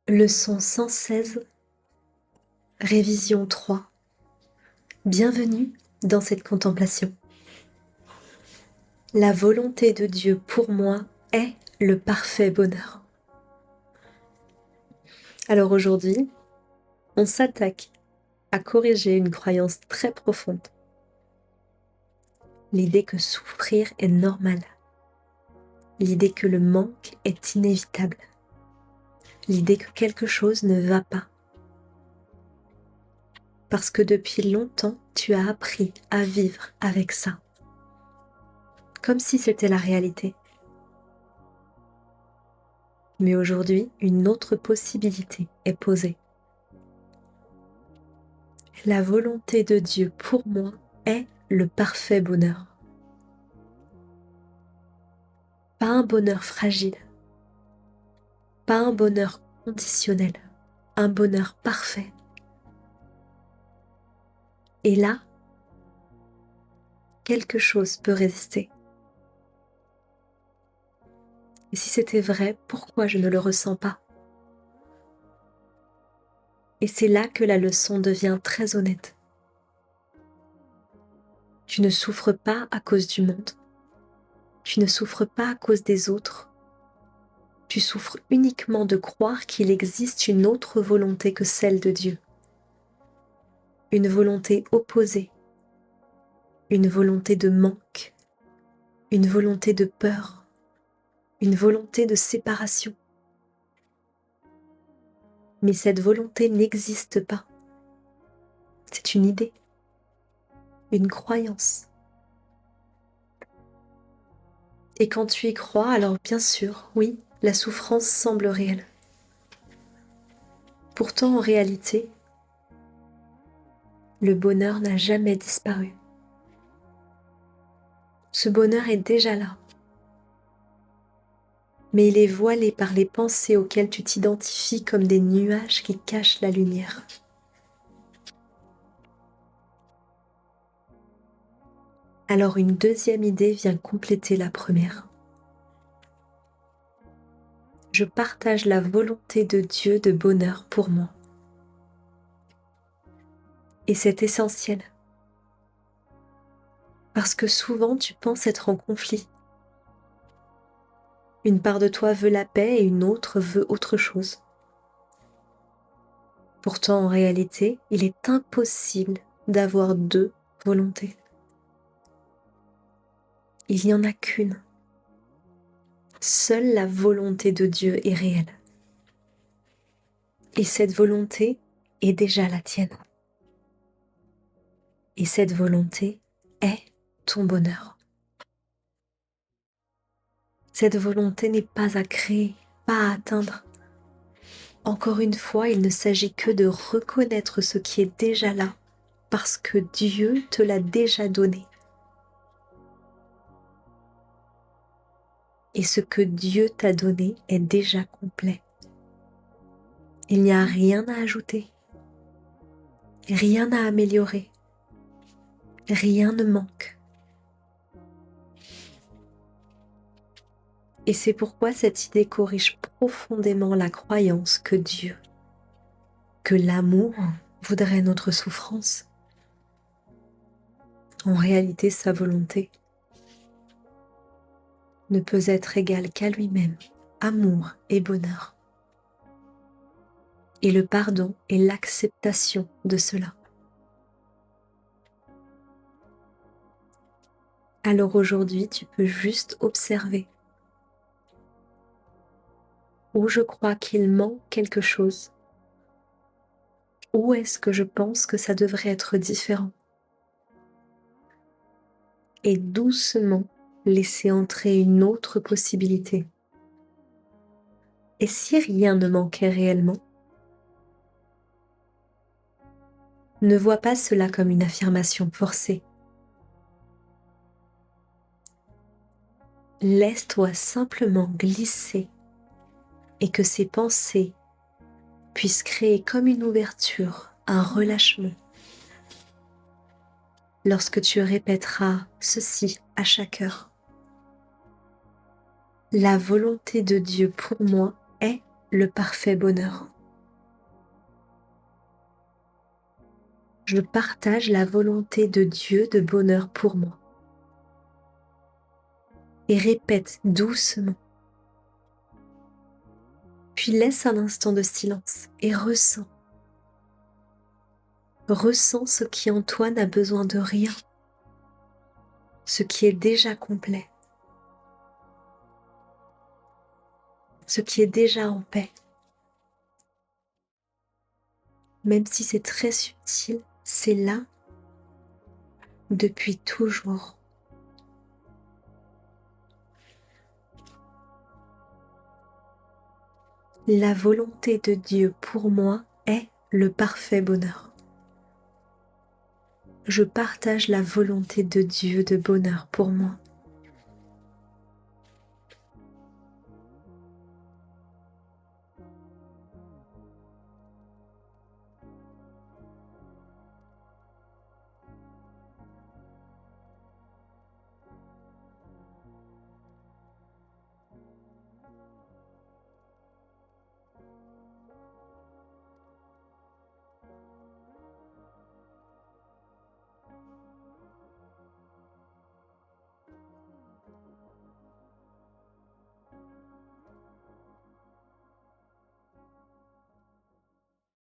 Leçon 116, révision 3. Bienvenue dans cette contemplation. La volonté de Dieu pour moi est le parfait bonheur. Alors aujourd'hui, on s'attaque à corriger une croyance très profonde. L'idée que souffrir est normal. L'idée que le manque est inévitable. L'idée que quelque chose ne va pas. Parce que depuis longtemps, tu as appris à vivre avec ça. Comme si c'était la réalité. Mais aujourd'hui, une autre possibilité est posée. La volonté de Dieu pour moi est le parfait bonheur. Pas un bonheur fragile, pas un bonheur conditionnel, un bonheur parfait. Et là, quelque chose peut résister. Et si c'était vrai, pourquoi je ne le ressens pas? Et c'est là que la leçon devient très honnête. Tu ne souffres pas à cause du monde. Tu ne souffres pas à cause des autres. Tu souffres uniquement de croire qu'il existe une autre volonté que celle de Dieu. Une volonté opposée. Une volonté de manque. Une volonté de peur. Une volonté de séparation. Mais cette volonté n'existe pas. C'est une idée. Une croyance. Et quand tu y crois, alors bien sûr, oui, la souffrance semble réelle. Pourtant, en réalité, le bonheur n'a jamais disparu. Ce bonheur est déjà là. Mais il est voilé par les pensées auxquelles tu t'identifies comme des nuages qui cachent la lumière. Alors une deuxième idée vient compléter la première. Je partage la volonté de Dieu de bonheur pour moi. Et c'est essentiel. Parce que souvent tu penses être en conflit. Une part de toi veut la paix et une autre veut autre chose. Pourtant, en réalité, il est impossible d'avoir deux volontés. Il n'y en a qu'une. Seule la volonté de Dieu est réelle. Et cette volonté est déjà la tienne. Et cette volonté est ton bonheur. Cette volonté n'est pas à créer, pas à atteindre. Encore une fois, il ne s'agit que de reconnaître ce qui est déjà là, parce que Dieu te l'a déjà donné. Et ce que Dieu t'a donné est déjà complet. Il n'y a rien à ajouter, rien à améliorer, rien ne manque. Et c'est pourquoi cette idée corrige profondément la croyance que Dieu, que l'amour voudrait notre souffrance. En réalité, sa volonté ne peut être égale qu'à lui-même, amour et bonheur. Et le pardon est l'acceptation de cela. Alors aujourd'hui, tu peux juste observer où je crois qu'il manque quelque chose. Où est-ce que je pense que ça devrait être différent? Et doucement laisser entrer une autre possibilité. Et si rien ne manquait réellement? Ne vois pas cela comme une affirmation forcée. Laisse-toi simplement glisser et que ces pensées puissent créer comme une ouverture, un relâchement. Lorsque tu répéteras ceci à chaque heure. La volonté de Dieu pour moi est le parfait bonheur. Je partage la volonté de Dieu de bonheur pour moi. Et répète doucement. Puis laisse un instant de silence et ressens. Ressens ce qui en toi n'a besoin de rien, ce qui est déjà complet, ce qui est déjà en paix. Même si c'est très subtil, c'est là depuis toujours. La volonté de Dieu pour moi est le parfait bonheur. Je partage la volonté de Dieu de bonheur pour moi.